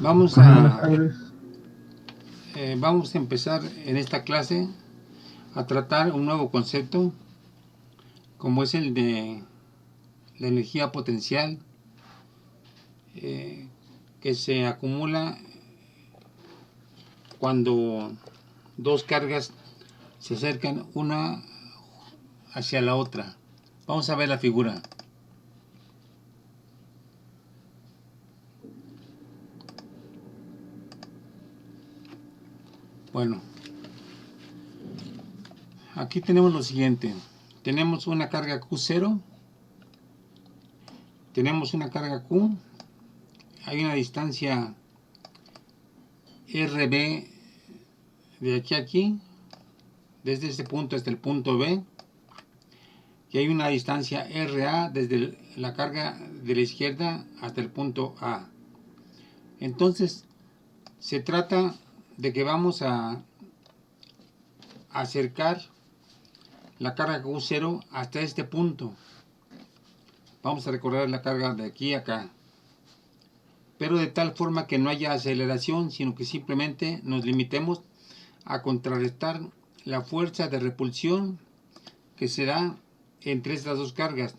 Vamos Buenas a, tardes. vamos a empezar en esta clase a tratar un nuevo concepto, como es el de la energía potencial, que se acumula cuando dos cargas se acercan una hacia la otra. Vamos a ver la figura. Bueno, aquí tenemos lo siguiente. Tenemos una carga Q0, tenemos una carga Q, hay una distancia RB de aquí a aquí, desde este punto hasta el punto B, y hay una distancia RA desde la carga de la izquierda hasta el punto A. Entonces, se trata de que vamos a acercar la carga Q0 hasta este punto. Vamos a recorrer la carga de aquí a acá, pero de tal forma que no haya aceleración, sino que simplemente nos limitemos a contrarrestar la fuerza de repulsión que se da entre estas dos cargas.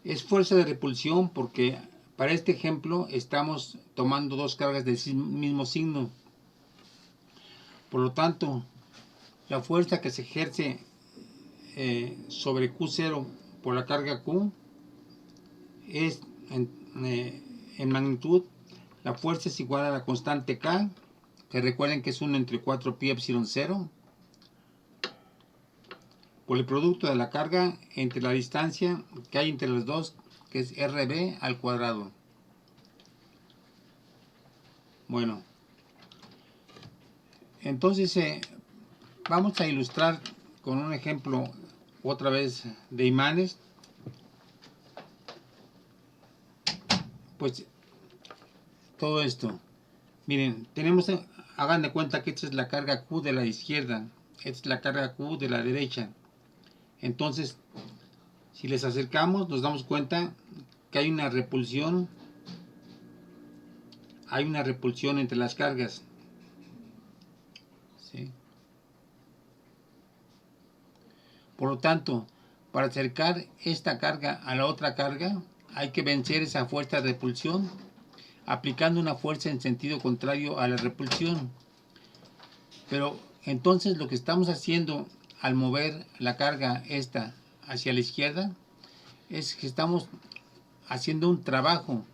Es fuerza de repulsión porque para este ejemplo estamos tomando dos cargas del mismo signo. Por lo tanto, la fuerza que se ejerce sobre Q0 por la carga Q es en magnitud, la fuerza es igual a la constante K, que recuerden que es 1 entre 4 pi epsilon 0, por el producto de la carga entre la distancia que hay entre los dos, que es RB al cuadrado. Bueno, entonces vamos a ilustrar con un ejemplo otra vez de imanes. Pues todo esto, miren, tenemos, hagan de cuenta que esta es la carga Q de la izquierda, esta es la carga Q de la derecha. Entonces, si les acercamos, nos damos cuenta que hay una repulsión entre las cargas, ¿sí? Por lo tanto, para acercar esta carga a la otra carga, hay que vencer esa fuerza de repulsión aplicando una fuerza en sentido contrario a la repulsión. Pero entonces lo que estamos haciendo al mover la carga esta hacia la izquierda es que estamos haciendo un trabajo.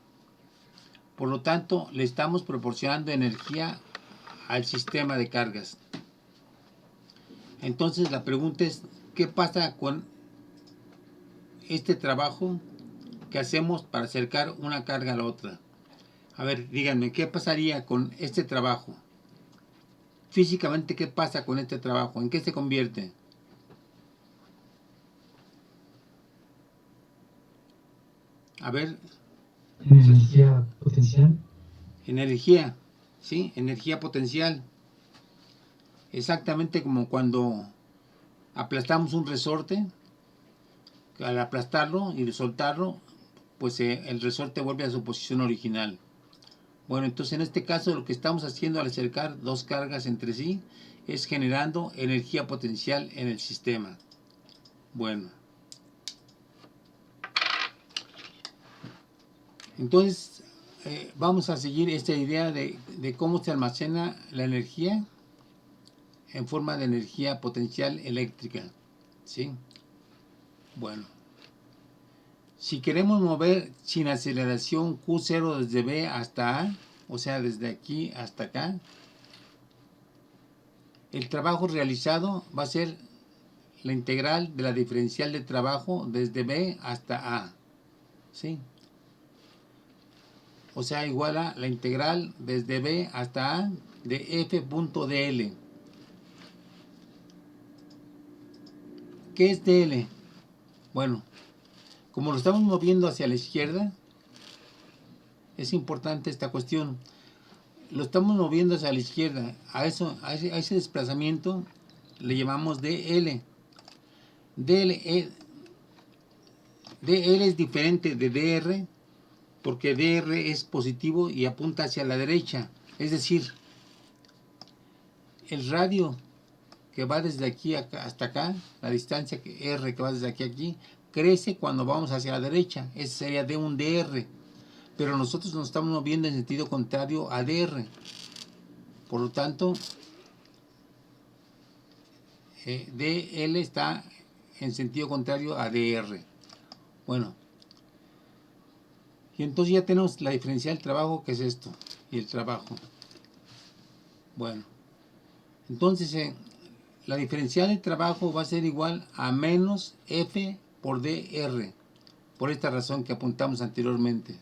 Por lo tanto, le estamos proporcionando energía al sistema de cargas. Entonces la pregunta es, ¿qué pasa con este trabajo que hacemos para acercar una carga a la otra? A ver, díganme, ¿qué pasaría con este trabajo? Físicamente, ¿qué pasa con este trabajo? ¿En qué se convierte? A ver, ¿En energía potencial? energía, ¿sí? Energía potencial. Exactamente como cuando aplastamos un resorte. Al aplastarlo y soltarlo, pues el resorte vuelve a su posición original. Bueno, entonces en este caso lo que estamos haciendo al acercar dos cargas entre sí es generando energía potencial en el sistema. Bueno, entonces vamos a seguir esta idea de cómo se almacena la energía en forma de energía potencial eléctrica, ¿sí? Bueno, si queremos mover sin aceleración Q0 desde B hasta A, o sea, desde aquí hasta acá, el trabajo realizado va a ser la integral de la diferencial de trabajo desde B hasta A, ¿sí? O sea, igual a la integral desde B hasta A de f.dl. ¿Qué es dl? Bueno, como lo estamos moviendo hacia la izquierda, es importante esta cuestión. Lo estamos moviendo hacia la izquierda. A ese desplazamiento le llamamos dl. dl es diferente de dr porque DR es positivo y apunta hacia la derecha. Es decir, el radio que va desde aquí hasta acá, la distancia R que va desde aquí a aquí, crece cuando vamos hacia la derecha. Ese sería de un DR. Pero nosotros nos estamos moviendo en sentido contrario a DR. Por lo tanto, DL está en sentido contrario a DR. Bueno, y entonces ya tenemos la diferencial del trabajo, que es esto, y el trabajo. Bueno, entonces la diferencial del trabajo va a ser igual a menos F por DR, por esta razón que apuntamos anteriormente.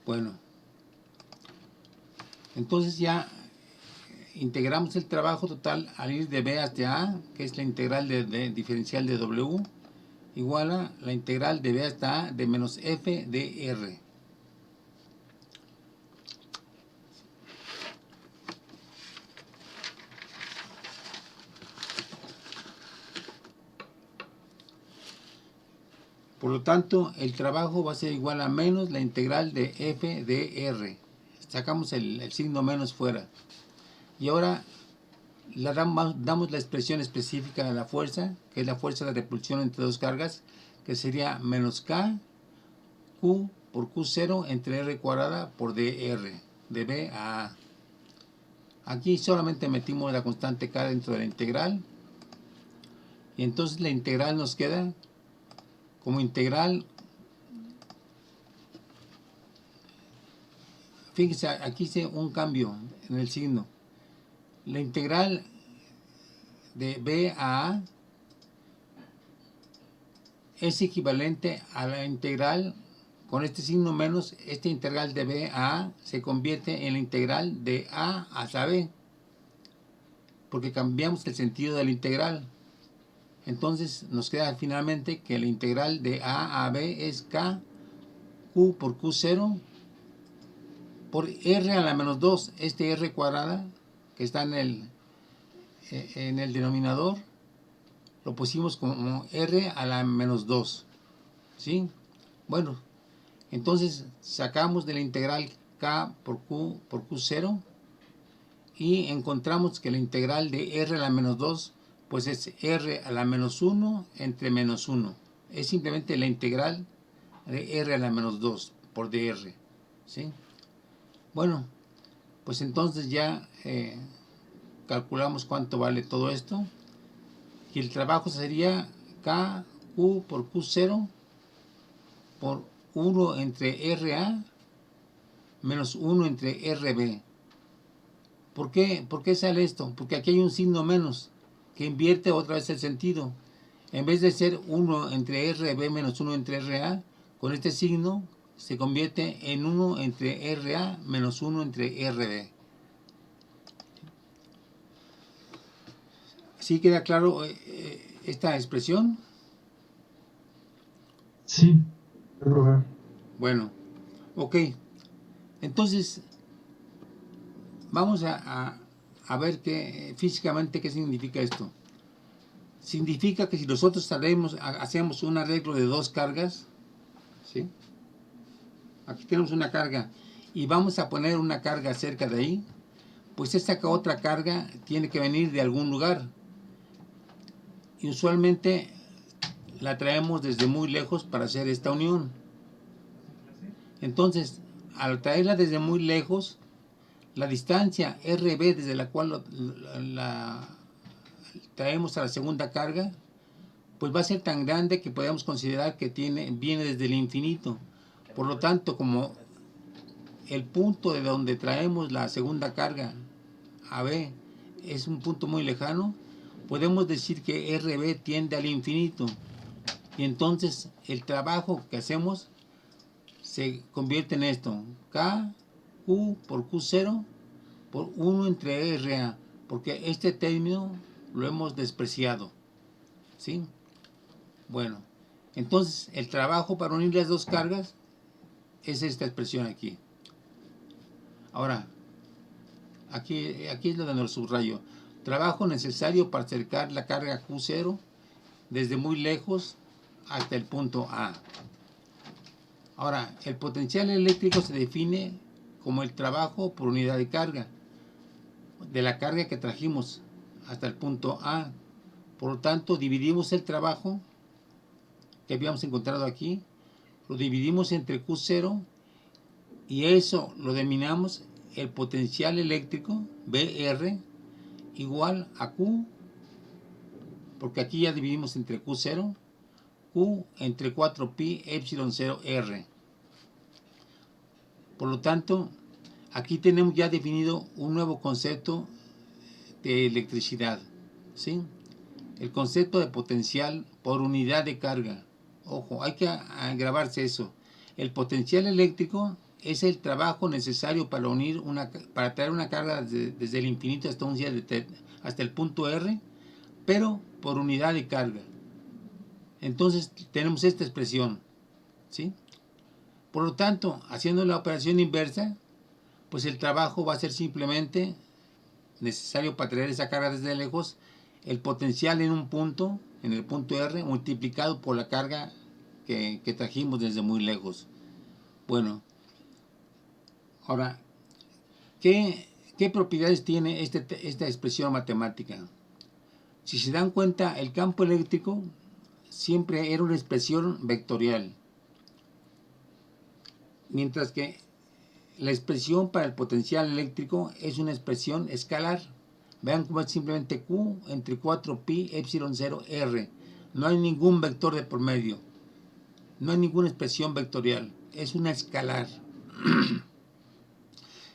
Bueno, entonces ya integramos el trabajo total al ir de B hasta A, que es la integral de diferencial de W, igual a la integral de B hasta A de menos F de R. Por lo tanto, el trabajo va a ser igual a menos la integral de F de R. Sacamos el signo menos fuera. Y ahora damos la expresión específica de la fuerza, que es la fuerza de repulsión entre dos cargas, que sería menos K, Q por Q0 entre R cuadrada por DR, de B a A. Aquí solamente metimos la constante K dentro de la integral. Y entonces la integral nos queda como integral. Fíjense, aquí hice un cambio en el signo. La integral de B a A es equivalente a la integral, con este signo menos, esta integral de B a A se convierte en la integral de A hasta B, porque cambiamos el sentido de la integral. Entonces nos queda finalmente que la integral de A a B es K, Q por Q0, por R a la menos 2, este R cuadrada que está en el denominador, lo pusimos como R a la menos 2, ¿sí? Bueno, entonces sacamos de la integral K por Q por Q0 y encontramos que la integral de R a la menos 2 pues es R a la menos 1 entre menos 1. Es simplemente la integral de R a la menos 2 por DR, ¿sí? Bueno, pues entonces ya calculamos cuánto vale todo esto. Y el trabajo sería K, Q por Q0 por 1 entre RA menos 1 entre RB. ¿Por qué sale esto? Porque aquí hay un signo menos que invierte otra vez el sentido. En vez de ser 1 entre RB menos 1 entre RA, con este signo se convierte en 1 entre RA menos 1 entre RB. ¿Sí queda claro esta expresión? Sí, profe. Bueno, ok. Entonces, vamos a ver físicamente qué significa esto. Significa que si nosotros hacemos un arreglo de dos cargas, ¿sí? Aquí tenemos una carga y vamos a poner una carga cerca de ahí, pues esta otra carga tiene que venir de algún lugar. Y usualmente la traemos desde muy lejos para hacer esta unión. Entonces, al traerla desde muy lejos, la distancia RB desde la cual la traemos a la segunda carga, pues va a ser tan grande que podemos considerar que viene desde el infinito. Por lo tanto, como el punto de donde traemos la segunda carga AB es un punto muy lejano, podemos decir que RB tiende al infinito. Y entonces el trabajo que hacemos se convierte en esto: K, Q por Q0 por 1 entre RA, porque este término lo hemos despreciado, ¿sí? Bueno, entonces el trabajo para unir las dos cargas es esta expresión aquí. Ahora, aquí es lo donde lo subrayo. Trabajo necesario para acercar la carga Q0 desde muy lejos hasta el punto A. Ahora, el potencial eléctrico se define como el trabajo por unidad de carga, de la carga que trajimos hasta el punto A. Por lo tanto, dividimos el trabajo que habíamos encontrado aquí, lo dividimos entre Q0 y eso lo denominamos el potencial eléctrico, BR, igual a Q, porque aquí ya dividimos entre Q0, Q entre 4pi epsilon 0 R. Por lo tanto, aquí tenemos ya definido un nuevo concepto de electricidad, ¿sí? El concepto de potencial por unidad de carga. Ojo, hay que grabarse eso. El potencial eléctrico es el trabajo necesario para para traer una carga desde el infinito hasta el punto R, pero por unidad de carga. Entonces tenemos esta expresión, ¿sí? Por lo tanto, haciendo la operación inversa, pues el trabajo va a ser simplemente necesario para traer esa carga desde lejos, el potencial en un punto, en el punto R, multiplicado por la carga que trajimos desde muy lejos. Bueno, ahora, ¿qué propiedades tiene esta expresión matemática? Si se dan cuenta, el campo eléctrico siempre era una expresión vectorial, mientras que la expresión para el potencial eléctrico es una expresión escalar. Vean cómo es simplemente Q entre 4pi epsilon 0 R. No hay ningún vector de por medio. No hay ninguna expresión vectorial. Es una escalar.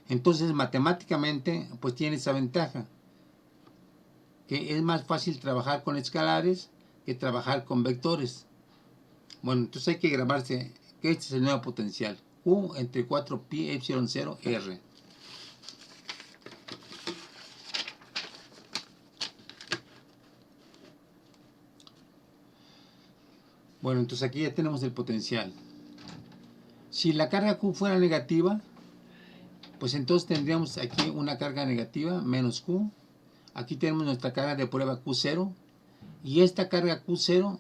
Entonces, matemáticamente, pues tiene esa ventaja. Que es más fácil trabajar con escalares que trabajar con vectores. Bueno, entonces hay que grabarse que este es el nuevo potencial. Q entre 4pi epsilon 0 R. Bueno, entonces aquí ya tenemos el potencial. Si la carga Q fuera negativa, pues entonces tendríamos aquí una carga negativa, menos Q. Aquí tenemos nuestra carga de prueba Q0. Y esta carga Q0,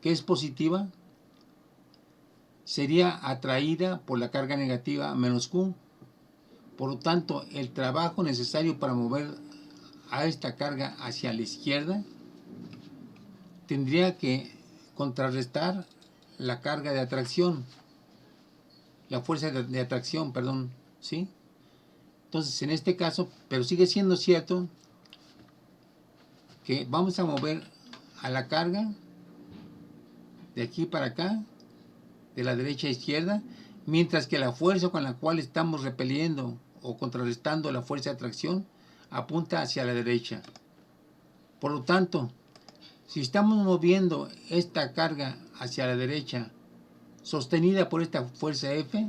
que es positiva, sería atraída por la carga negativa menos Q. Por lo tanto, el trabajo necesario para mover a esta carga hacia la izquierda tendría que contrarrestar la carga de atracción, la fuerza de atracción, perdón, ¿sí? Entonces, en este caso, pero sigue siendo cierto que vamos a mover a la carga de aquí para acá, de la derecha a izquierda, mientras que la fuerza con la cual estamos repeliendo o contrarrestando la fuerza de atracción apunta hacia la derecha. Por lo tanto, si estamos moviendo esta carga hacia la derecha, sostenida por esta fuerza F,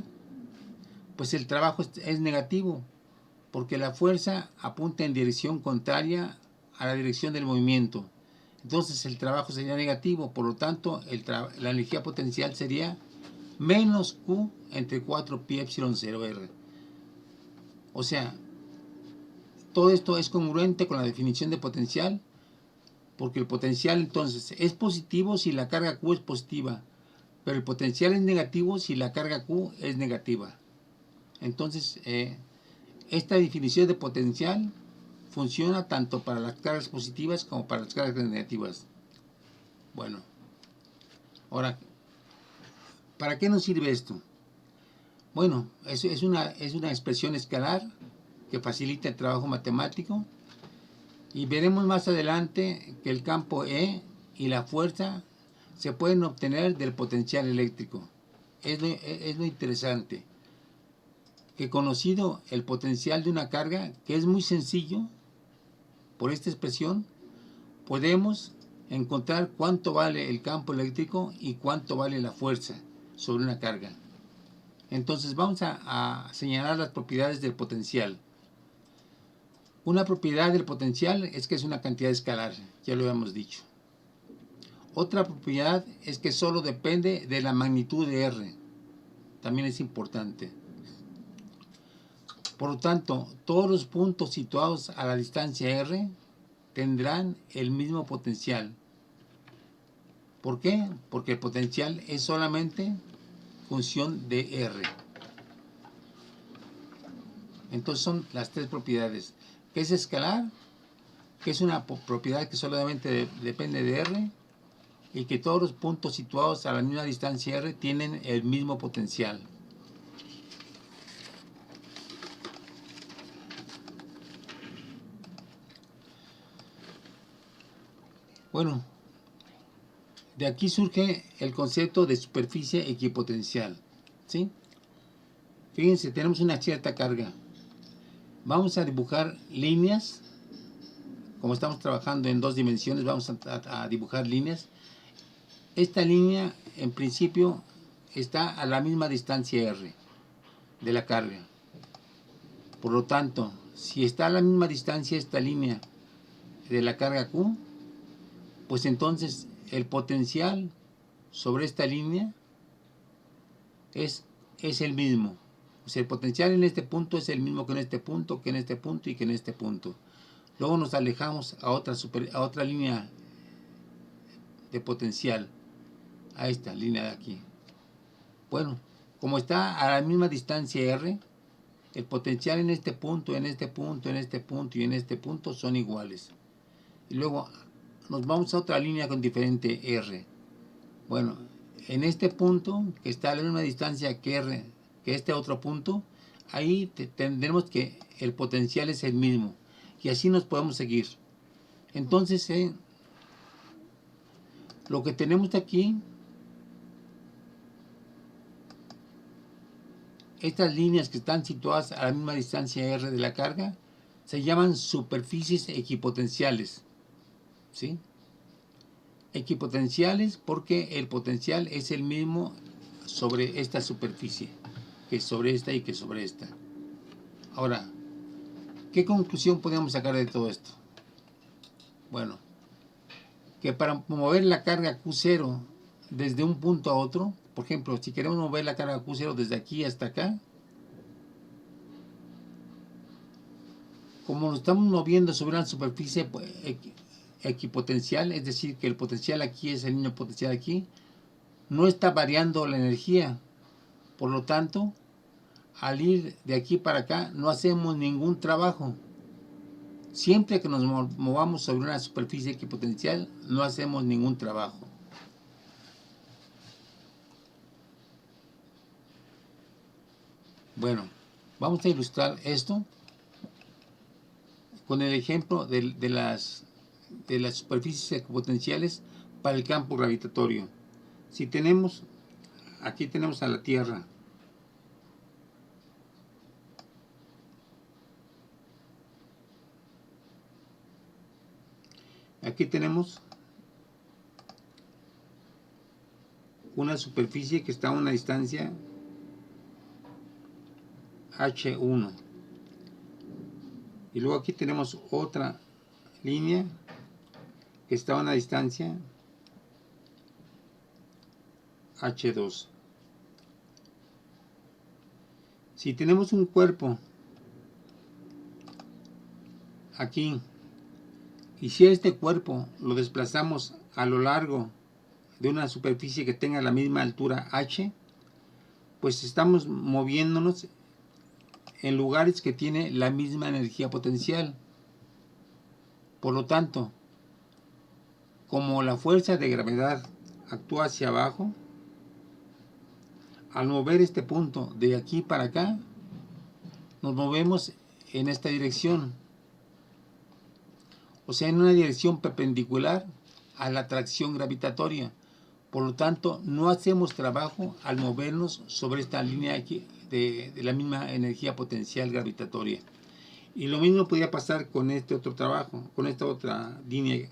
pues el trabajo es negativo, porque la fuerza apunta en dirección contraria a la dirección del movimiento. Entonces el trabajo sería negativo, por lo tanto la energía potencial sería menos Q entre 4pi epsilon 0 R. O sea, todo esto es congruente con la definición de potencial, porque el potencial entonces es positivo si la carga Q es positiva, pero el potencial es negativo si la carga Q es negativa. Entonces, esta definición de potencial funciona tanto para las cargas positivas como para las cargas negativas. Bueno, ahora, ¿para qué nos sirve esto? Bueno, es una expresión escalar que facilita el trabajo matemático, y veremos más adelante que el campo E y la fuerza se pueden obtener del potencial eléctrico. Es lo interesante, que conocido el potencial de una carga, que es muy sencillo, por esta expresión podemos encontrar cuánto vale el campo eléctrico y cuánto vale la fuerza sobre una carga. Entonces vamos a señalar las propiedades del potencial. Una propiedad del potencial es que es una cantidad escalar, ya lo habíamos dicho. Otra propiedad es que solo depende de la magnitud de R, también es importante. Por lo tanto, todos los puntos situados a la distancia r tendrán el mismo potencial. ¿Por qué? Porque el potencial es solamente función de r. Entonces son las tres propiedades. ¿Qué es escalar? Que es una propiedad que solamente depende de r, y que todos los puntos situados a la misma distancia r tienen el mismo potencial. Bueno, de aquí surge el concepto de superficie equipotencial, ¿sí? Fíjense, tenemos una cierta carga. Vamos a dibujar líneas. Como estamos trabajando en dos dimensiones, vamos a dibujar líneas. Esta línea, en principio, está a la misma distancia r de la carga. Por lo tanto, si está a la misma distancia esta línea de la carga Q, pues entonces el potencial sobre esta línea es el mismo. O sea, el potencial en este punto es el mismo que en este punto, que en este punto y que en este punto. Luego nos alejamos a otra línea de potencial, a esta línea de aquí. Bueno, como está a la misma distancia r, el potencial en este punto, en este punto, en este punto y en este punto son iguales. Y luego nos vamos a otra línea con diferente r. Bueno, en este punto, que está a la misma distancia que r, que este otro punto, ahí tendremos que el potencial es el mismo. Y así nos podemos seguir. Entonces, lo que tenemos aquí, estas líneas que están situadas a la misma distancia r de la carga, se llaman superficies equipotenciales, ¿sí? Equipotenciales porque el potencial es el mismo sobre esta superficie, que sobre esta y que sobre esta. Ahora, ¿qué conclusión podemos sacar de todo esto? Bueno, que para mover la carga Q0 desde un punto a otro, por ejemplo, si queremos mover la carga Q0 desde aquí hasta acá, como nos estamos moviendo sobre una superficie equipotencial, es decir, que el potencial aquí es el mismo potencial aquí, no está variando la energía. Por lo tanto, al ir de aquí para acá, no hacemos ningún trabajo. Siempre que nos movamos sobre una superficie equipotencial, no hacemos ningún trabajo. Bueno, vamos a ilustrar esto con el ejemplo de las superficies equipotenciales para el campo gravitatorio. Si tenemos, aquí tenemos a la Tierra. Aquí tenemos una superficie que está a una distancia H1. Y luego aquí tenemos otra línea que está a una distancia H2. Si tenemos un cuerpo aquí, y si este cuerpo lo desplazamos a lo largo de una superficie que tenga la misma altura h, pues estamos moviéndonos en lugares que tienen la misma energía potencial. Por lo tanto, como la fuerza de gravedad actúa hacia abajo, al mover este punto de aquí para acá, nos movemos en esta dirección. O sea, en una dirección perpendicular a la atracción gravitatoria. Por lo tanto, no hacemos trabajo al movernos sobre esta línea aquí de la misma energía potencial gravitatoria. Y lo mismo podría pasar con este otro trabajo, con esta otra línea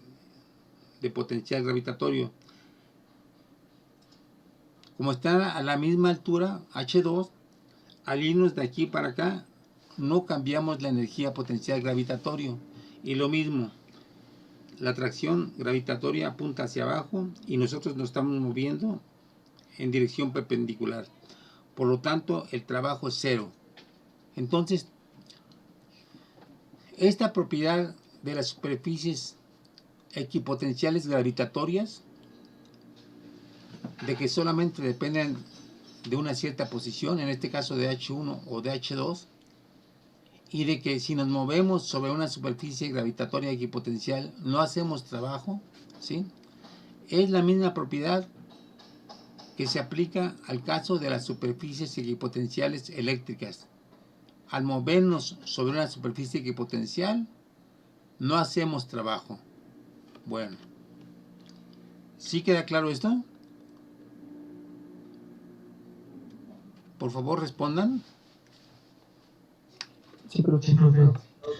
de potencial gravitatorio. Como está a la misma altura, H2, al irnos de aquí para acá, no cambiamos la energía potencial gravitatorio. Y lo mismo, la atracción gravitatoria apunta hacia abajo y nosotros nos estamos moviendo en dirección perpendicular. Por lo tanto, el trabajo es cero. Entonces, Esta propiedad de las superficies equipotenciales gravitatorias, de que solamente dependen de una cierta posición, en este caso de H1 o de H2, y de que si nos movemos sobre una superficie gravitatoria equipotencial no hacemos trabajo, ¿sí? Es la misma propiedad que se aplica al caso de las superficies equipotenciales eléctricas. Al movernos sobre una superficie equipotencial no hacemos trabajo. Bueno, ¿sí queda claro esto? Por favor, respondan. Sí, profe. Sí, profe.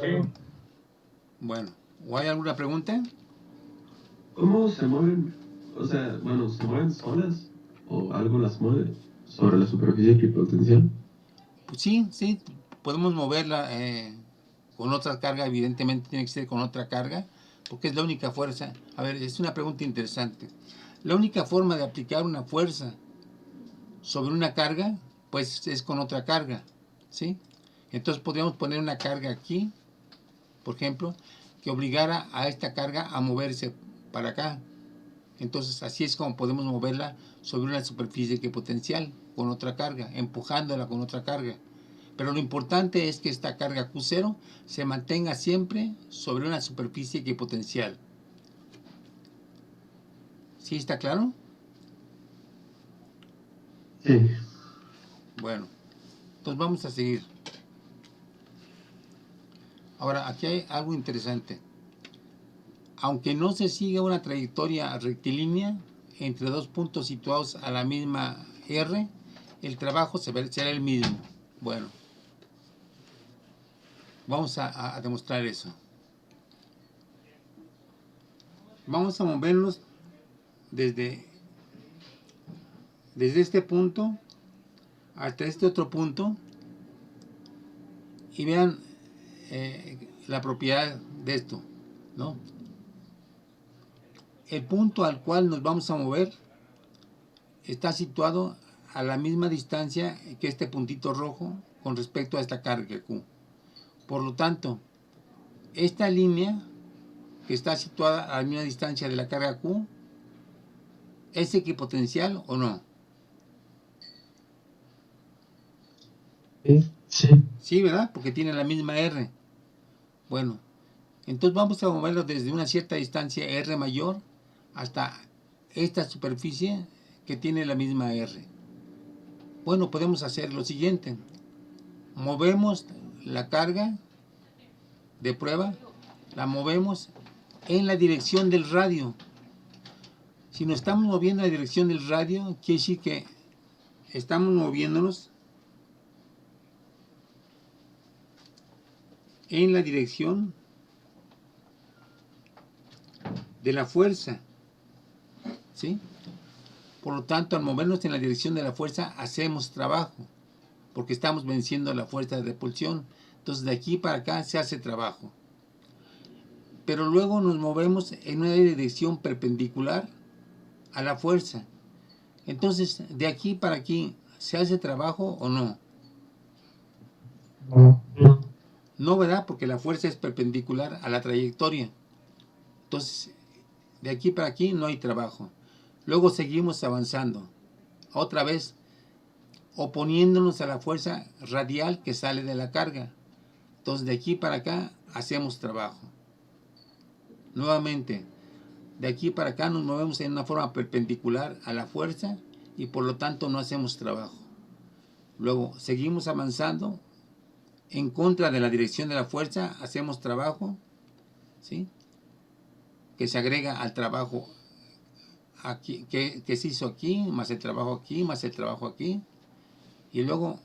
Sí. Bueno, ¿o hay alguna pregunta? ¿Cómo se mueven? O sea, bueno, ¿se mueven solas? ¿O algo las mueve sobre la superficie equipotencial? Pues sí, sí, podemos moverla con otra carga, evidentemente tiene que ser con otra carga, porque es la única fuerza. A ver, es una pregunta interesante. La única forma de aplicar una fuerza sobre una carga, pues es con otra carga, ¿sí? Entonces podríamos poner una carga aquí, por ejemplo, que obligara a esta carga a moverse para acá. Entonces así es como podemos moverla sobre una superficie equipotencial con otra carga, empujándola con otra carga. Pero lo importante es que esta carga Q0 se mantenga siempre sobre una superficie equipotencial. ¿Sí está claro? Sí. Bueno, entonces vamos a seguir. Ahora, aquí hay algo interesante. Aunque no se siga una trayectoria rectilínea entre dos puntos situados a la misma R, el trabajo será el mismo. Bueno, vamos a demostrar eso. Vamos a movernos desde este punto hasta este otro punto y vean la propiedad de esto, ¿no? El punto al cual nos vamos a mover está situado a la misma distancia que este puntito rojo con respecto a esta carga Q. Por lo tanto, esta línea que está situada a la misma distancia de la carga Q, ¿es equipotencial o no? Sí. Sí. Sí, ¿verdad? Porque tiene la misma R. Bueno, entonces vamos a moverlo desde una cierta distancia R mayor hasta esta superficie que tiene la misma R. Bueno, podemos hacer lo siguiente. Movemos la carga de prueba, la movemos en la dirección del radio. Si nos estamos moviendo en la dirección del radio, quiere decir que estamos moviéndonos en la dirección de la fuerza, ¿sí? Por lo tanto, al movernos en la dirección de la fuerza, hacemos trabajo, porque estamos venciendo la fuerza de repulsión. Entonces, de aquí para acá se hace trabajo. Pero luego nos movemos en una dirección perpendicular a la fuerza. Entonces, de aquí para aquí, ¿se hace trabajo o no? No. No. No, ¿verdad? Porque la fuerza es perpendicular a la trayectoria. Entonces, de aquí para aquí no hay trabajo. Luego seguimos avanzando. Otra vez, oponiéndonos a la fuerza radial que sale de la carga. Entonces, de aquí para acá hacemos trabajo. Nuevamente, de aquí para acá nos movemos en una forma perpendicular a la fuerza y por lo tanto no hacemos trabajo. Luego, seguimos avanzando en contra de la dirección de la fuerza, hacemos trabajo, ¿sí? Que se agrega al trabajo aquí, que se hizo aquí, más el trabajo aquí, más el trabajo aquí. Y luego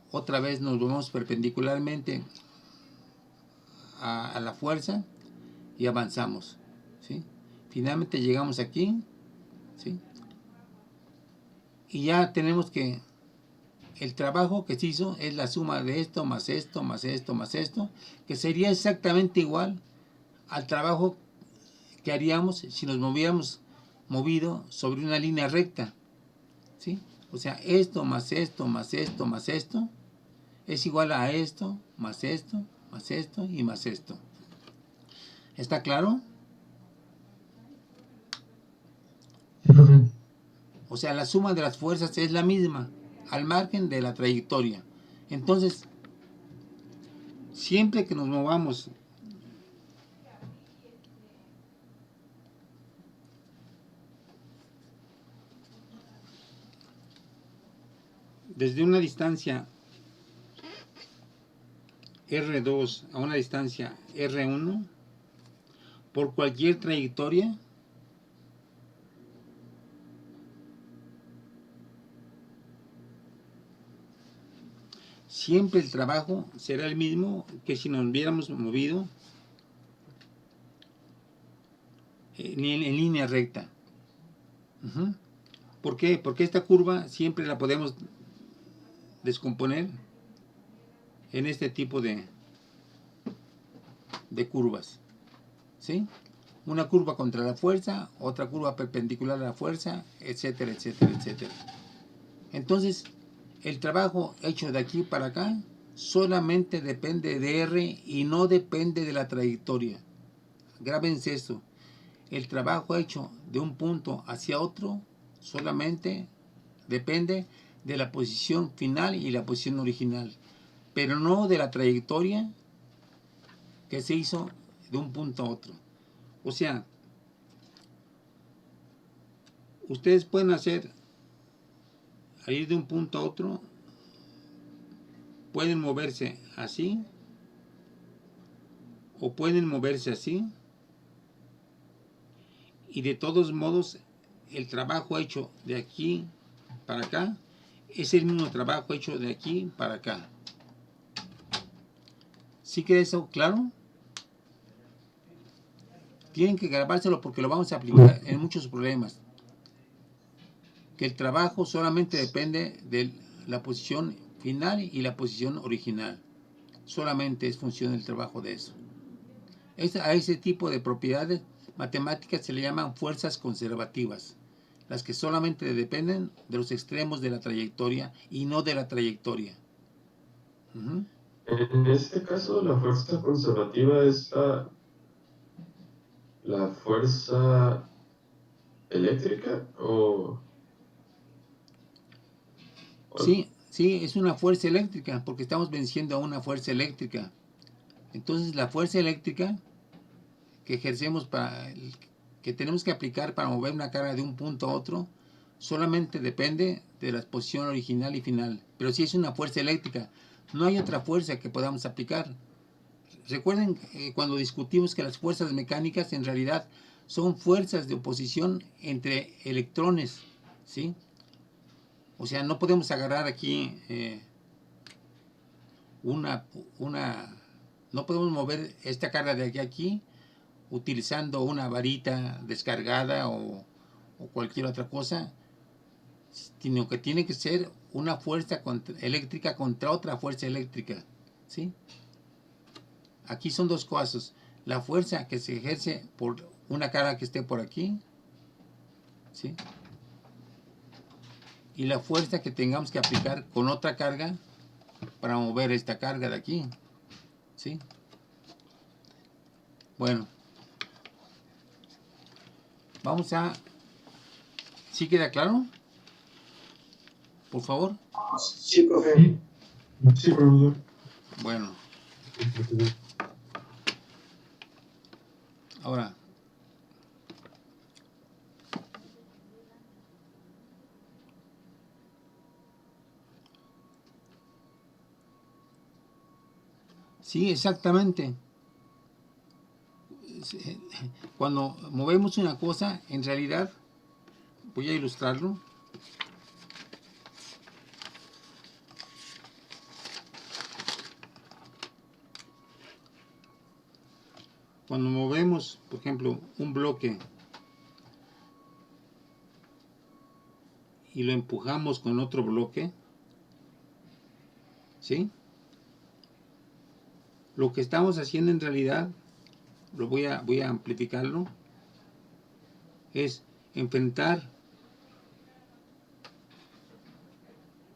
otra vez nos movemos perpendicularmente a la fuerza y avanzamos, ¿sí? Finalmente llegamos aquí, ¿sí? Y ya tenemos que el trabajo que se hizo es la suma de esto, más esto, más esto, más esto, que sería exactamente igual al trabajo que haríamos si nos moviéramos movido sobre una línea recta, ¿sí? O sea, esto más esto más esto más esto es igual a esto más esto más esto y más esto. ¿Está claro? Sí, profe. O sea, la suma de las fuerzas es la misma, al margen de la trayectoria. Entonces, siempre que nos movamos desde una distancia R2 a una distancia R1, por cualquier trayectoria, siempre el trabajo será el mismo que si nos hubiéramos movido en línea recta. ¿Por qué? Porque esta curva siempre la podemos descomponer en este tipo de curvas, ¿sí? Una curva contra la fuerza, otra curva perpendicular a la fuerza, etcétera, etcétera, etcétera. Entonces, el trabajo hecho de aquí para acá solamente depende de R y no depende de la trayectoria. Grábense esto. El trabajo hecho de un punto hacia otro solamente depende de la posición final y la posición original, pero no de la trayectoria que se hizo de un punto a otro. O sea, ustedes pueden hacer, al ir de un punto a otro, pueden moverse así o pueden moverse así, y de todos modos el trabajo hecho de aquí para acá es el mismo trabajo hecho de aquí para acá. ¿Sí queda eso claro? Tienen que grabárselo porque lo vamos a aplicar en muchos problemas. Que el trabajo solamente depende de la posición final y la posición original. Solamente es función del trabajo de eso. A ese tipo de propiedades matemáticas se le llaman fuerzas conservativas, las que solamente dependen de los extremos de la trayectoria y no de la trayectoria. En este caso, la fuerza conservativa es la fuerza eléctrica Sí, sí, es una fuerza eléctrica porque estamos venciendo a una fuerza eléctrica. Entonces la fuerza eléctrica que ejercemos que tenemos que aplicar para mover una carga de un punto a otro solamente depende de la posición original y final. Pero sí es una fuerza eléctrica. No hay otra fuerza que podamos aplicar. Recuerden cuando discutimos que las fuerzas mecánicas en realidad son fuerzas de oposición entre electrones, ¿sí? O sea, no podemos agarrar aquí una, no podemos mover esta carga de aquí a aquí utilizando una varita descargada o cualquier otra cosa, sino que tiene que ser una fuerza eléctrica contra otra fuerza eléctrica, ¿sí? Aquí son dos cosas: la fuerza que se ejerce por una carga que esté por aquí, ¿sí? Y la fuerza que tengamos que aplicar con otra carga para mover esta carga de aquí, ¿sí? Bueno, vamos a... ¿Sí queda claro? Por favor. Sí, profe. Sí, profesor. Bueno, ahora, sí, exactamente. Cuando movemos una cosa, en realidad, voy a ilustrarlo. Cuando movemos, por ejemplo, un bloque y lo empujamos con otro bloque, ¿sí? Lo que estamos haciendo en realidad, voy a amplificarlo, es enfrentar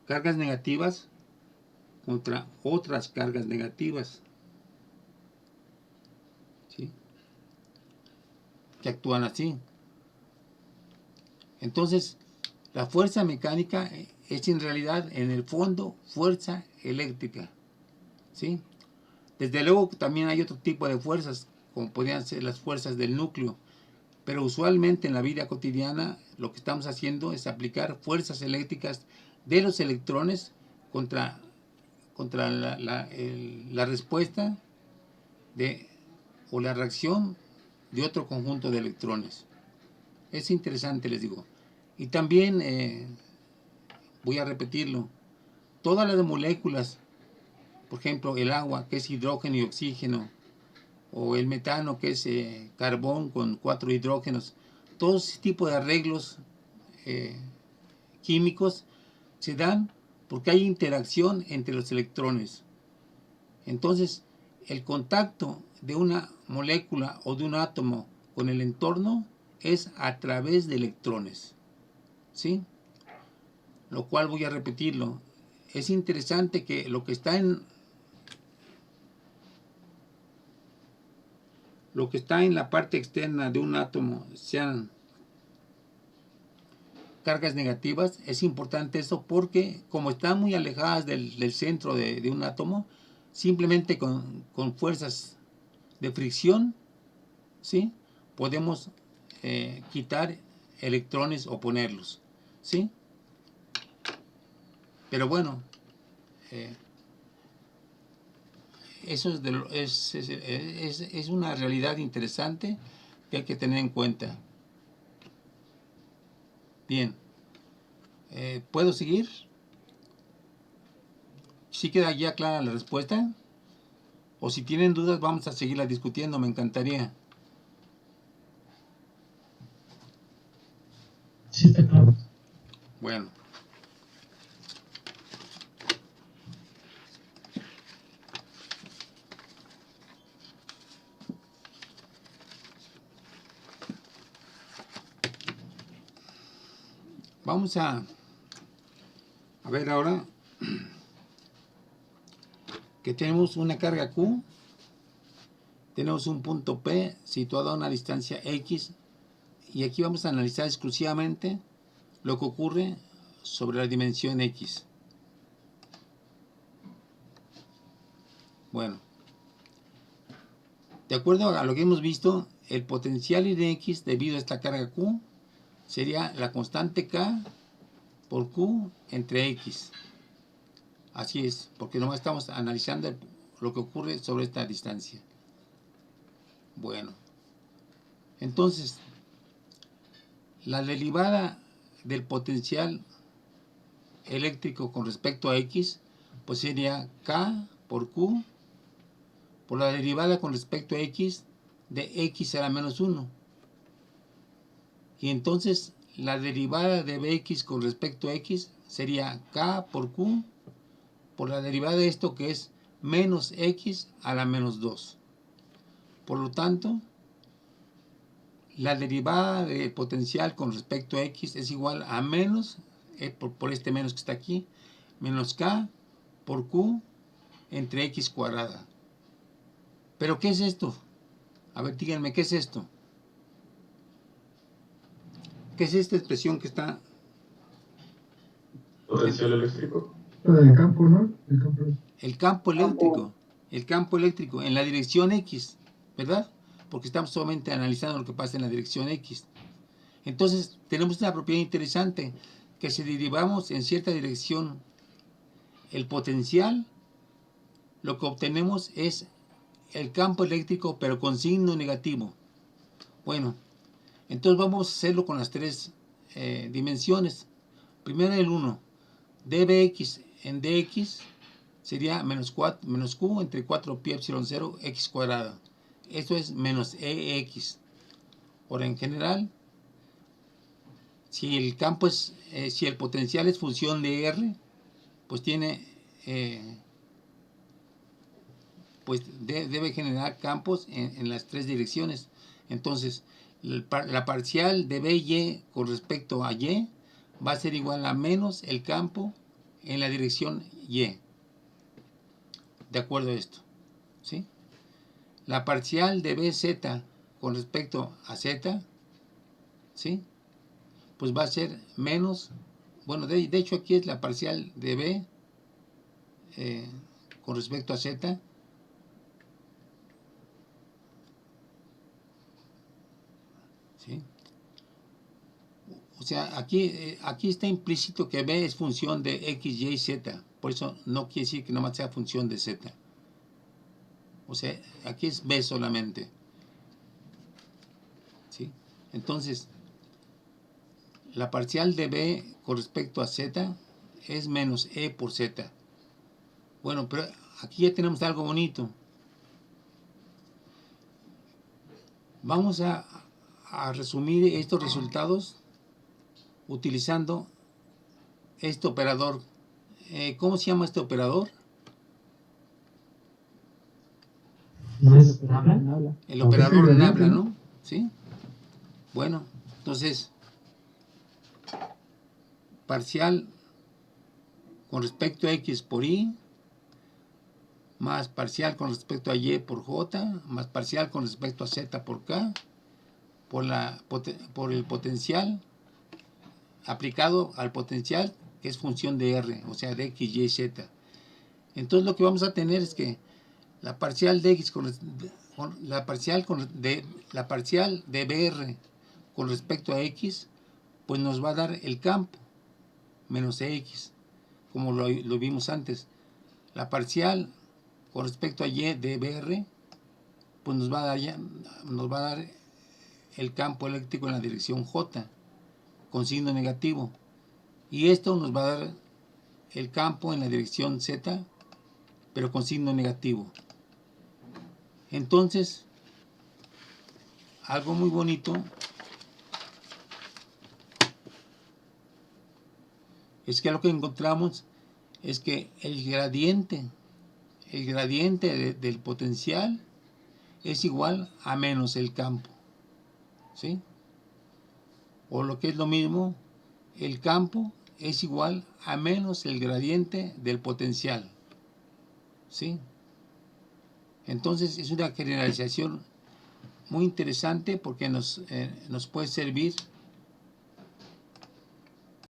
cargas negativas contra otras cargas negativas, que actúan así. Entonces, la fuerza mecánica es en realidad, en el fondo, fuerza eléctrica, ¿sí? Desde luego también hay otro tipo de fuerzas, como podrían ser las fuerzas del núcleo, pero usualmente en la vida cotidiana lo que estamos haciendo es aplicar fuerzas eléctricas de los electrones contra la respuesta o la reacción de otro conjunto de electrones. Es interesante, les digo. Y también, voy a repetirlo, todas las moléculas, por ejemplo, el agua, que es hidrógeno y oxígeno, o el metano, que es carbón con 4 hidrógenos, todo ese tipo de arreglos químicos se dan porque hay interacción entre los electrones. Entonces, el contacto de una molécula o de un átomo con el entorno es a través de electrones, ¿sí? Lo cual voy a repetirlo. Es interesante que lo que está en la parte externa de un átomo sean cargas negativas. Es importante eso porque como están muy alejadas del centro de un átomo, simplemente con fuerzas de fricción, ¿sí?, podemos quitar electrones o ponerlos, ¿sí? Pero bueno, eso es una realidad interesante que hay que tener en cuenta. Bien, ¿puedo seguir? ¿Sí queda ya clara la respuesta? O si tienen dudas vamos a seguirla discutiendo, me encantaría. Sí, está claro. Bueno. Vamos a ver ahora que tenemos una carga Q, tenemos un punto P situado a una distancia X, y aquí vamos a analizar exclusivamente lo que ocurre sobre la dimensión X. Bueno, de acuerdo a lo que hemos visto, el potencial de X debido a esta carga Q sería la constante K por Q entre X. Así es, porque nomás estamos analizando lo que ocurre sobre esta distancia. Bueno, entonces, la derivada del potencial eléctrico con respecto a X, pues sería K por Q por la derivada con respecto a X de X a la menos 1. Y entonces la derivada de Bx con respecto a X sería K por Q por la derivada de esto, que es menos X a la menos 2. Por lo tanto, la derivada de potencial con respecto a X es igual a menos, por este menos que está aquí, menos K por Q entre X cuadrada. ¿Pero qué es esto? A ver, díganme, ¿qué es esto? ¿Qué es esta expresión que está? Potencial eléctrico. El campo, ¿no? El campo eléctrico. El campo eléctrico en la dirección X, ¿verdad? Porque estamos solamente analizando lo que pasa en la dirección X. Entonces, tenemos una propiedad interesante, que si derivamos en cierta dirección el potencial, lo que obtenemos es el campo eléctrico, pero con signo negativo. Bueno, entonces vamos a hacerlo con las tres dimensiones. Primero el 1. dBx en dx sería menos q entre 4 pi epsilon 0 x cuadrado. Esto es menos ex. Ahora, en general, si el campo es, si el potencial es función de R, pues tiene, pues debe generar campos en las tres direcciones. Entonces, la parcial de by con respecto a y va a ser igual a menos el campo en la dirección y. De acuerdo a esto, ¿sí? La parcial de bz con respecto a Z, ¿sí? Pues va a ser menos, bueno, de hecho aquí es la parcial de B con respecto a Z, ¿sí? O sea, aquí está implícito que B es función de X, Y, Z, por eso no quiere decir que nomás sea función de Z. O sea, aquí es B solamente, ¿sí? Entonces, la parcial de B con respecto a Z es menos E por Z. Bueno, pero aquí ya tenemos algo bonito. Vamos a resumir estos resultados utilizando este operador. ¿Cómo se llama este operador? ¿No es nabla? El operador Ese nabla, gradiente, ¿no? ¿Sí? Bueno, entonces, parcial con respecto a X por Y, más parcial con respecto a Y por J, más parcial con respecto a Z por K, por el potencial aplicado al potencial, que es función de R, o sea, de X, Y, Z. Entonces lo que vamos a tener es que la parcial de X la parcial de BR con respecto a X, pues nos va a dar el campo menos EX, como lo vimos antes. La parcial con respecto a Y de BR, pues nos va a dar el campo eléctrico en la dirección J con signo negativo, y esto nos va a dar el campo en la dirección Z pero con signo negativo. Entonces, algo muy bonito es que lo que encontramos es que el gradiente del potencial es igual a menos el campo, ¿sí? O lo que es lo mismo, el campo es igual a menos el gradiente del potencial, ¿sí? Entonces es una generalización muy interesante porque nos puede servir